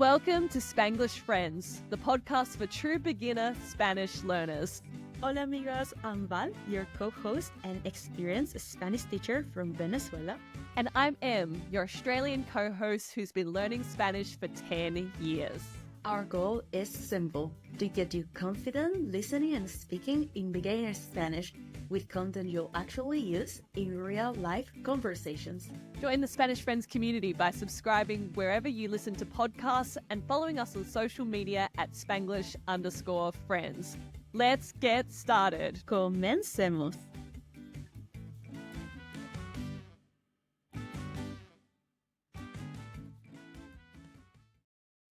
Welcome to Spanglish Friends, the podcast for true beginner Spanish learners. Hola amigos, I'm Val, your co-host and experienced Spanish teacher from Venezuela. And I'm Em, your Australian co-host who's been learning Spanish for 10 years. Our goal is simple, to get you confident listening and speaking in beginner Spanish with content you'll actually use in real-life conversations. Join the Spanish Friends community by subscribing wherever you listen to podcasts and following us on social media at Spanglish_Friends. Let's get started. Comencemos.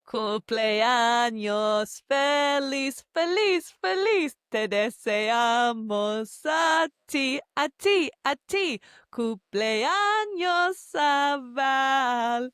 Cumpleaños, feliz, feliz, feliz, te deseamos a ti, a ti, a ti. Cumpleaños, Val,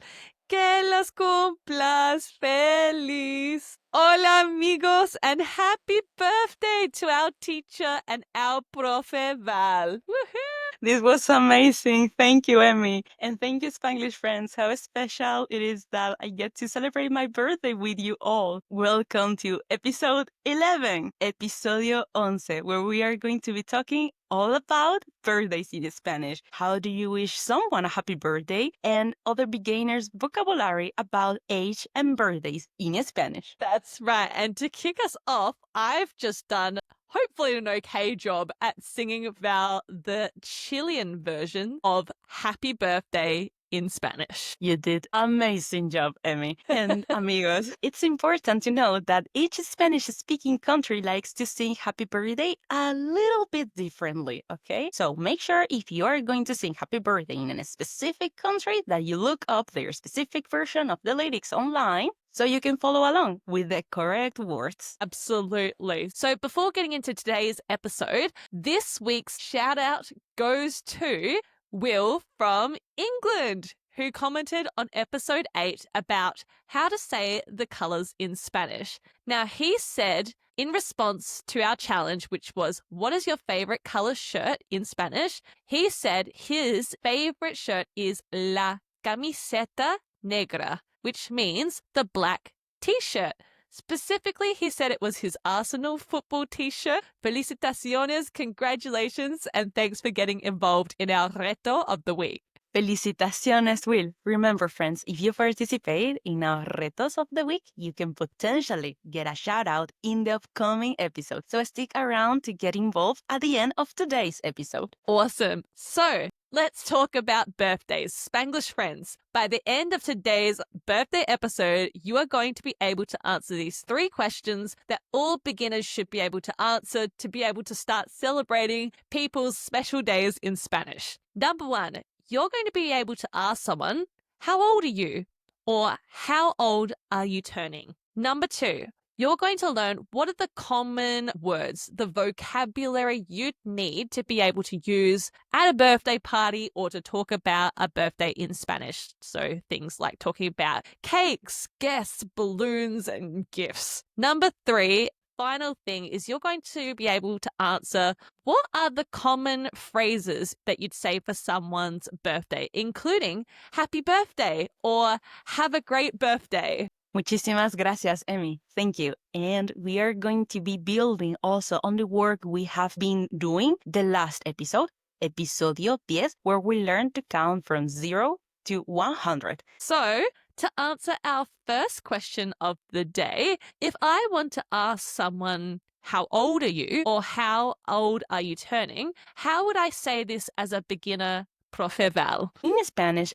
que los cumplas feliz. Hola amigos, and happy birthday to our teacher and our profe Val. Woohoo! This was amazing. Thank you, Emmy. And thank you, Spanglish friends. How special it is that I get to celebrate my birthday with you all. Welcome to episode 11, episodio 11, where we are going to be talking all about birthdays in Spanish. How do you wish someone a happy birthday? And other beginners' vocabulary about age and birthdays in Spanish. That's right. And to kick us off, I've just done hopefully an okay job at singing about the Chilean version of Happy Birthday in Spanish. You did amazing job, Emmy. And amigos, it's important to know that each Spanish-speaking country likes to sing happy birthday a little bit differently, okay? So make sure if you are going to sing happy birthday in a specific country that you look up their specific version of the lyrics online so you can follow along with the correct words. Absolutely. So before getting into today's episode, this week's shout out goes to Will from England, who commented on episode 8 about how to say the colours in Spanish. Now, he said in response to our challenge, which was, what is your favourite colour shirt in Spanish? He said his favourite shirt is la camiseta negra, which means the black t-shirt. Specifically, he said it was his Arsenal football t-shirt. Felicitaciones, congratulations, and thanks for getting involved in our reto of the week. Felicitaciones, Will. Remember, friends, if you participate in our retos of the week, you can potentially get a shout out in the upcoming episode. So stick around to get involved at the end of today's episode. Awesome. So let's talk about birthdays, Spanglish friends. By the end of today's birthday episode, you are going to be able to answer these 3 questions that all beginners should be able to answer to be able to start celebrating people's special days in Spanish. Number 1, you're going to be able to ask someone, how old are you? Or how old are you turning? Number 2, you're going to learn what are the common words, the vocabulary you'd need to be able to use at a birthday party or to talk about a birthday in Spanish. So things like talking about cakes, guests, balloons, and gifts. Number 3, final thing is you're going to be able to answer what are the common phrases that you'd say for someone's birthday, including happy birthday or have a great birthday. Muchísimas gracias, Emmy. Thank you. And we are going to be building also on the work we have been doing the last episode, episodio 10, where we learned to count from 0 to 100. So, to answer our first question of the day, if I want to ask someone, how old are you? Or how old are you turning? How would I say this as a beginner, Profe Val? In Spanish,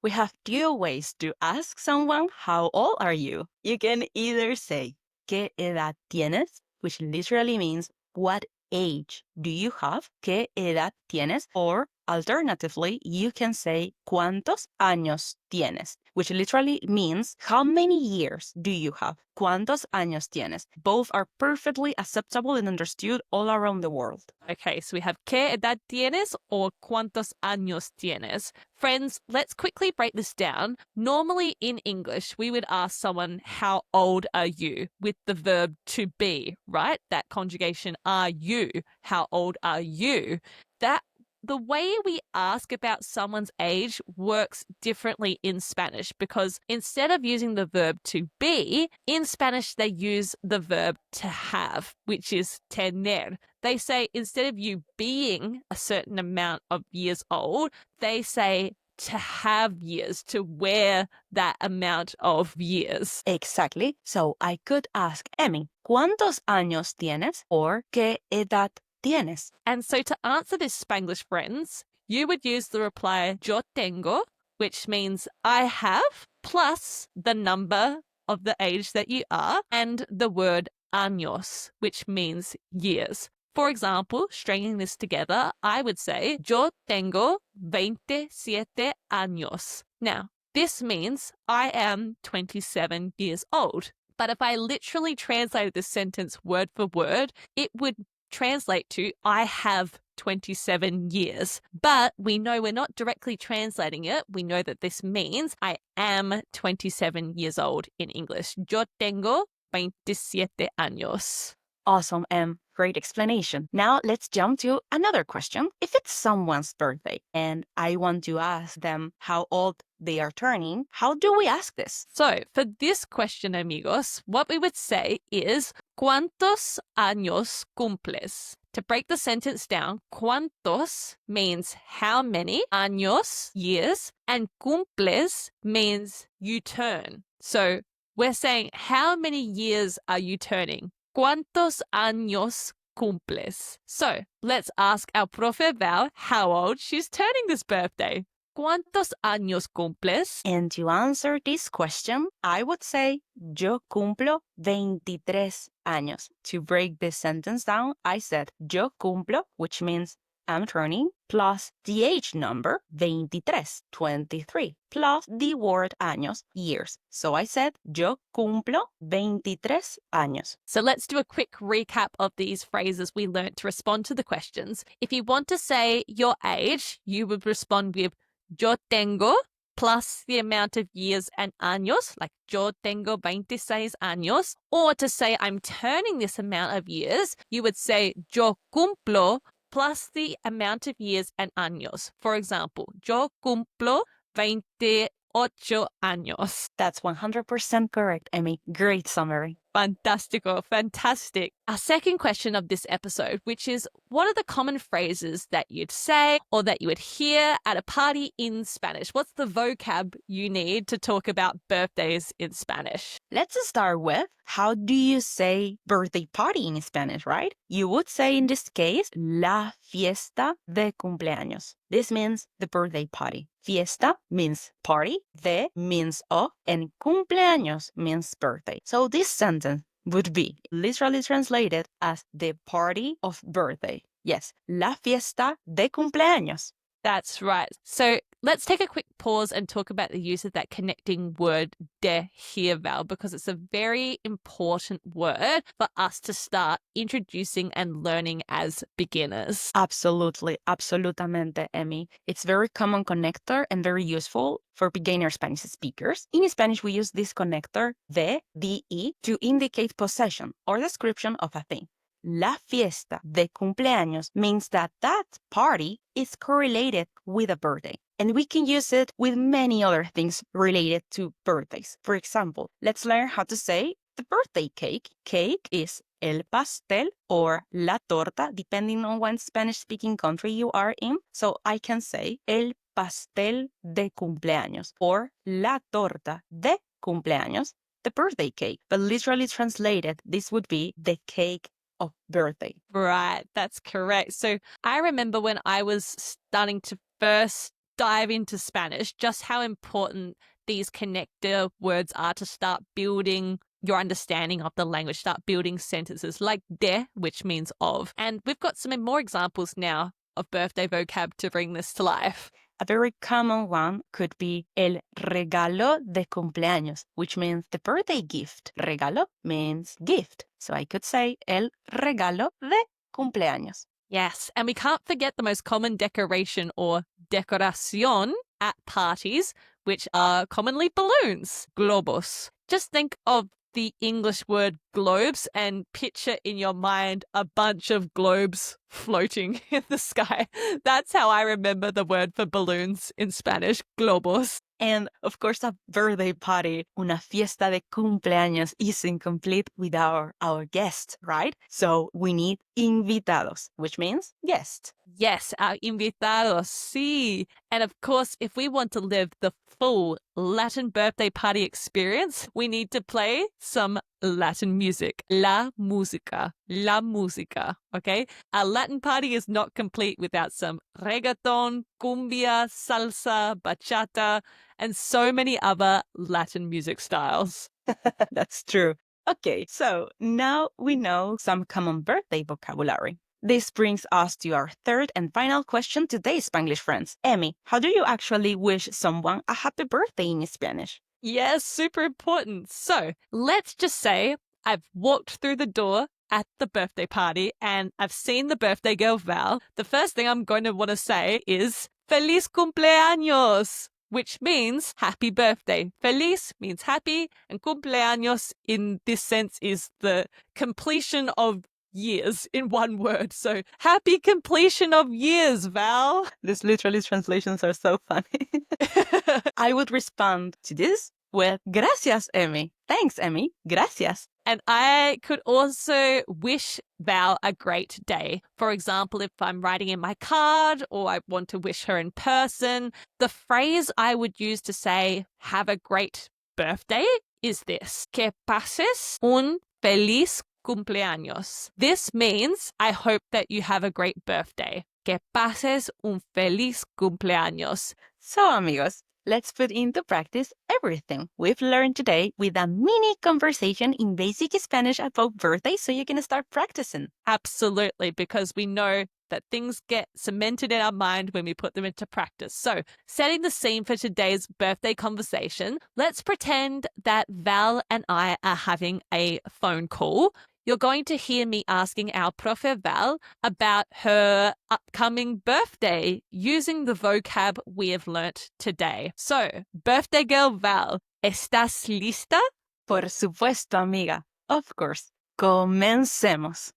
we have 2 ways to ask someone, how old are you? You can either say, ¿qué edad tienes? Which literally means, what age do you have? ¿Qué edad tienes? Or alternatively, you can say, ¿cuántos años tienes? Which literally means, how many years do you have? ¿Cuántos años tienes? Both are perfectly acceptable and understood all around the world. Okay, so we have ¿qué edad tienes? Or ¿cuántos años tienes? Friends, let's quickly break this down. Normally in English, we would ask someone, how old are you? With the verb to be, right? That conjugation, are you? How old are you? That the way we ask about someone's age works differently in Spanish because instead of using the verb to be, in Spanish they use the verb to have, which is tener. They say instead of you being a certain amount of years old, they say to have years, to wear that amount of years. Exactly. So I could ask Emmy, ¿cuántos años tienes? Or ¿qué edad tienes? And so to answer this Spanglish Friends, you would use the reply yo tengo, which means I have, plus the number of the age that you are, and the word años, which means years. For example, stringing this together, I would say, yo tengo 27 años. Now, this means I am 27 years old. But if I literally translated this sentence word for word, it would translate to I have 27 years. But we know we're not directly translating it. We know that this means I am 27 years old in English. Yo tengo 27 años. Awesome, Em. Great explanation. Now let's jump to another question. If it's someone's birthday and I want to ask them how old they are turning, how do we ask this? So for this question, amigos, what we would say is ¿Cuántos años cumples? To break the sentence down, ¿cuántos means how many, años, years, and cumples means you turn. So we're saying how many years are you turning? ¿Cuántos años cumples? So let's ask our profe Val how old she's turning this birthday. ¿Cuántos años cumples? And to answer this question, I would say yo cumplo 23 años. To break this sentence down, I said yo cumplo, which means I'm turning, plus the age number, 23, plus the word años, years. So I said yo cumplo 23 años. So let's do a quick recap of these phrases we learned to respond to the questions. If you want to say your age, you would respond with yo tengo plus the amount of years and años, like yo tengo 26 años. Or to say I'm turning this amount of years, you would say yo cumplo plus the amount of years and años. For example, yo cumplo 28 años. That's 100% correct, Emmy. Great summary. Fantastico, fantastic. Our second question of this episode, which is what are the common phrases that you'd say or that you would hear at a party in Spanish? What's the vocab you need to talk about birthdays in Spanish? Let's start with how do you say birthday party in Spanish, right? You would say in this case, la fiesta de cumpleaños. This means the birthday party. Fiesta means party, de means of, and cumpleaños means birthday. So this sentence would be literally translated as the party of birthday. Yes, la fiesta de cumpleaños. That's right. So let's take a quick pause and talk about the use of that connecting word de here, Val, because it's a very important word for us to start introducing and learning as beginners. Absolutely, absolutamente, Emmy. It's very common connector and very useful for beginner Spanish speakers. In Spanish, we use this connector, de, to indicate possession or description of a thing. La fiesta de cumpleaños means that party is correlated with a birthday. And we can use it with many other things related to birthdays. For example, let's learn how to say the birthday cake. Cake is el pastel or la torta, depending on what Spanish-speaking country you are in. So I can say el pastel de cumpleaños or la torta de cumpleaños, the birthday cake. But literally translated, this would be the cake of birthday. Right, that's correct. So I remember when I was starting to first dive into Spanish, just how important these connector words are to start building your understanding of the language, start building sentences like de, which means of. And we've got some more examples now of birthday vocab to bring this to life. A very common one could be el regalo de cumpleaños, which means the birthday gift. Regalo means gift. So I could say el regalo de cumpleaños. Yes, and we can't forget the most common decoration or decoración at parties, which are commonly balloons, globos. Just think of the English word globes and picture in your mind a bunch of globes floating in the sky. That's how I remember the word for balloons in Spanish, globos. And of course, a birthday party, una fiesta de cumpleaños, is incomplete without our guest, right? So we need invitados, which means guest. Yes, our invitados, sí. And of course, if we want to live the full Latin birthday party experience, we need to play some Latin music. La música. La música. Okay? A Latin party is not complete without some reggaeton, cumbia, salsa, bachata, and so many other Latin music styles. That's true. Okay, so now we know some common birthday vocabulary. This brings us to our third and final question today, Spanglish friends. Emmy, how do you actually wish someone a happy birthday in Spanish? Yes, super important. So let's just say I've walked through the door at the birthday party and I've seen the birthday girl Val. The first thing I'm going to want to say is Feliz cumpleaños, which means happy birthday. Feliz means happy, and cumpleaños in this sense is the completion of years in one word. So happy completion of years, Val. These literally translations are so funny. I would respond to this with gracias, Emmy. Thanks, Emmy. Gracias. And I could also wish Val a great day. For example, if I'm writing in my card or I want to wish her in person, the phrase I would use to say have a great birthday is this: Que pases un feliz cumpleaños. This means I hope that you have a great birthday. Que pases un feliz cumpleaños. So, amigos, let's put into practice everything we've learned today with a mini conversation in basic Spanish about birthdays so you can start practicing. Absolutely, because we know that things get cemented in our mind when we put them into practice. So, setting the scene for today's birthday conversation, let's pretend that Val and I are having a phone call. You're going to hear me asking our Profe Val about her upcoming birthday using the vocab we have learnt today. So, birthday girl Val, ¿estás lista? Por supuesto, amiga. Of course. Comencemos.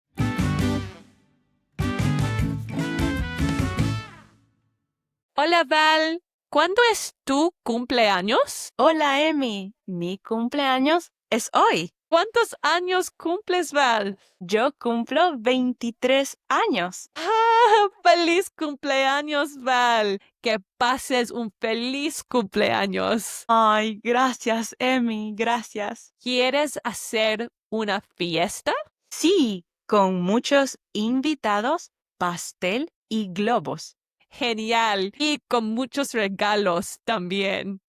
Hola Val, ¿cuándo es tu cumpleaños? Hola, Emmy. Mi cumpleaños es hoy. ¿Cuántos años cumples, Val? Yo cumplo 23 años. ¡Ah! ¡Feliz cumpleaños, Val! Que pases un feliz cumpleaños. Ay, gracias, Emmy, gracias. ¿Quieres hacer una fiesta? Sí, con muchos invitados, pastel y globos. Genial. Y con muchos regalos también.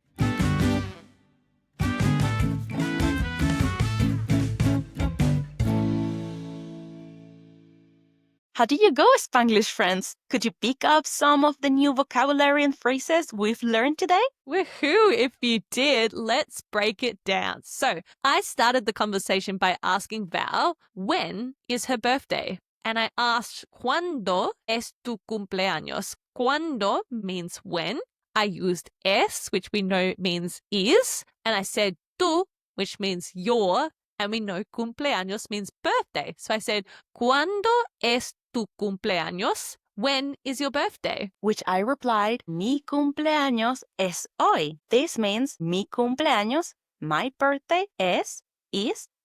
How did you go, Spanglish friends? Could you pick up some of the new vocabulary and phrases we've learned today? Woohoo! If you did, let's break it down. So, I started the conversation by asking Val, when is her birthday? And I asked, ¿Cuándo es tu cumpleaños? Cuándo means when. I used es, which we know means is. And I said tú, which means your. And we know cumpleaños means birthday. So I said, ¿Cuándo es tu cumpleaños? When is your birthday? Which I replied, mi cumpleaños es hoy. This means mi cumpleaños, my birthday, is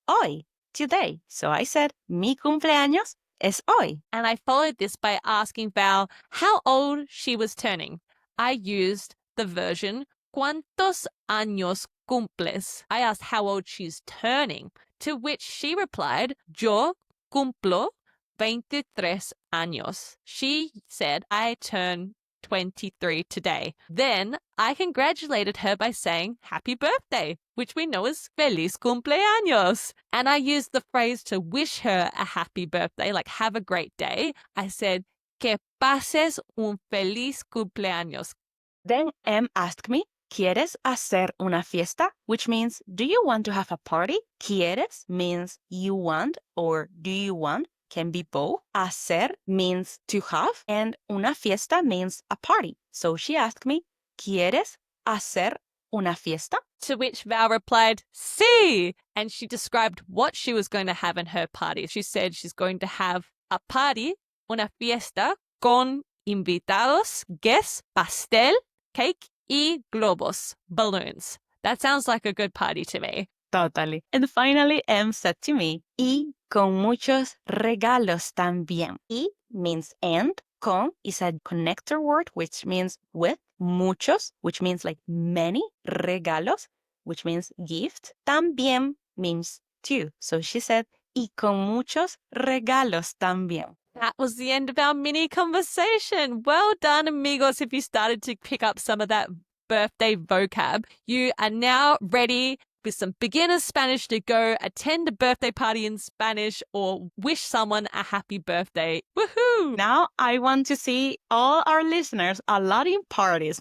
hoy, today. So I said, mi cumpleaños es hoy. And I followed this by asking Val how old she was turning. I used the version, ¿Cuántos años cumples? I asked how old she's turning, to which she replied, Yo cumplo 23 años. She said, I turn 23 today. Then I congratulated her by saying, Happy birthday, which we know is Feliz cumpleaños. And I used the phrase to wish her a happy birthday, like have a great day. I said, Que pases un feliz cumpleaños. Then Em asked me, ¿Quieres hacer una fiesta? Which means, do you want to have a party? ¿Quieres means you want or do you want? Can be both. Hacer means to have and una fiesta means a party. So she asked me, ¿Quieres hacer una fiesta? To which Val replied, sí. And she described what she was going to have in her party. She said she's going to have a party, una fiesta, con invitados, guests, pastel, cake, y globos, balloons. That sounds like a good party to me. Totally. And finally, Em said to me, y con muchos regalos también. Y means and. Con is a connector word, which means with. Muchos, which means like many. Regalos, which means gift. También means too. So she said, y con muchos regalos también. That was the end of our mini conversation. Well done, amigos, if you started to pick up some of that birthday vocab. You are now ready with some beginner Spanish to go attend a birthday party in Spanish or wish someone a happy birthday. Woohoo! Now I want to see all our listeners a lot in parties.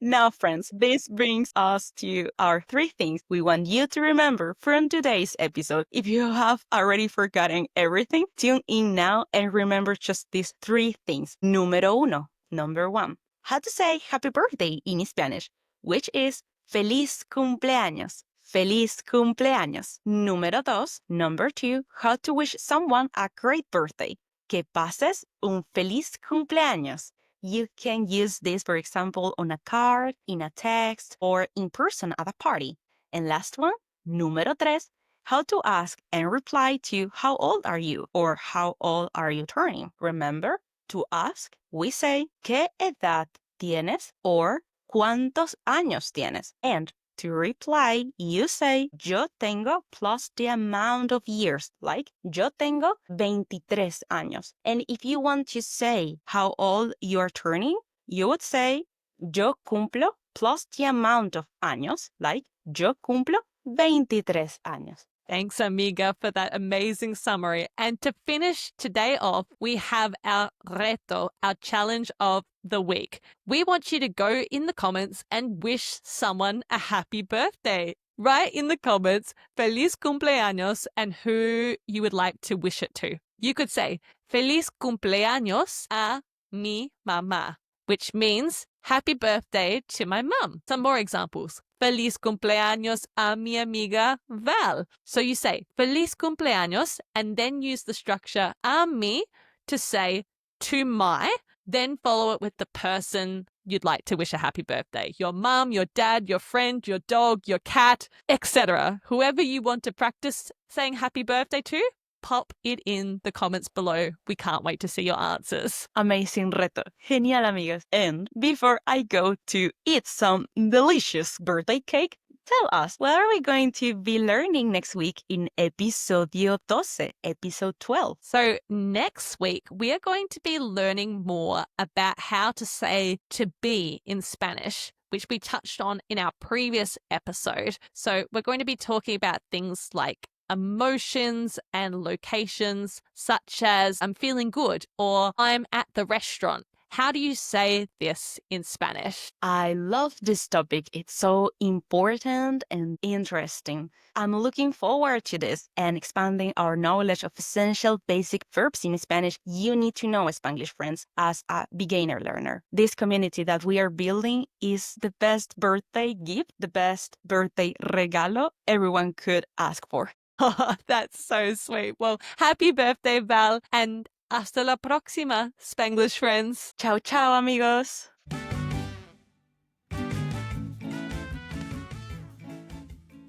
Now, friends, this brings us to our 3 things we want you to remember from today's episode. If you have already forgotten everything, tune in now and remember just these 3 things. Número 1, number 1, how to say happy birthday in Spanish, which is Feliz cumpleaños. Feliz cumpleaños. Número 2, number 2, how to wish someone a great birthday. Que pases un feliz cumpleaños. You can use this, for example, on a card, in a text, or in person at a party. And last one, número 3, how to ask and reply to how old are you or how old are you turning. Remember, to ask, we say, ¿qué edad tienes? Or ¿cuántos años tienes? And to reply, you say, yo tengo plus the amount of years, like yo tengo 23 años. And if you want to say how old you're turning, you would say, yo cumplo plus the amount of años, like yo cumplo 23 años. Thanks, amiga, for that amazing summary. And to finish today off, we have our reto, our challenge of the week. We want you to go in the comments and wish someone a happy birthday. Write in the comments, Feliz cumpleaños, and who you would like to wish it to. You could say, Feliz cumpleaños a mi mamá, which means happy birthday to my mum. Some more examples. Feliz cumpleaños a mi amiga Val. So you say Feliz cumpleaños and then use the structure a mi to say to my, then follow it with the person you'd like to wish a happy birthday. Your mum, your dad, your friend, your dog, your cat, etc. Whoever you want to practice saying happy birthday to, pop it in the comments below. We can't wait to see your answers. Amazing reto. Genial, amigos. And before I go to eat some delicious birthday cake, tell us, what are we going to be learning next week in episodio 12, episode 12? So next week, we are going to be learning more about how to say to be in Spanish, which we touched on in our previous episode. So we're going to be talking about things like emotions and locations, such as I'm feeling good or I'm at the restaurant. How do you say this in Spanish? I love this topic. It's so important and interesting. I'm looking forward to this and expanding our knowledge of essential basic verbs in Spanish. You need to know, Spanglish friends, as a beginner learner. This community that we are building is the best birthday gift, the best birthday regalo everyone could ask for. Oh, that's so sweet. Well, happy birthday, Val, and hasta la próxima, Spanglish friends. Ciao, ciao, amigos.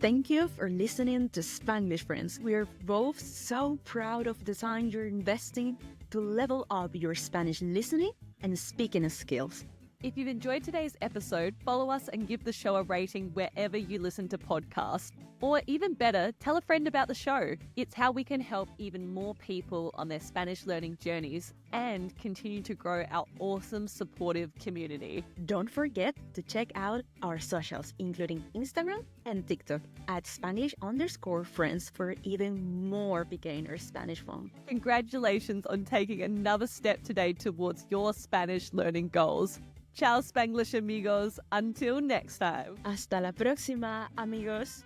Thank you for listening to Spanglish Friends. We are both so proud of the time you're investing to level up your Spanish listening and speaking skills. If you've enjoyed today's episode, follow us and give the show a rating wherever you listen to podcasts. Or even better, tell a friend about the show. It's how we can help even more people on their Spanish learning journeys and continue to grow our awesome, supportive community. Don't forget to check out our socials, including Instagram and TikTok at Spanish_friends for even more beginner Spanish fun. Congratulations on taking another step today towards your Spanish learning goals. Ciao, Spanglish amigos. Until next time. Hasta la próxima, amigos.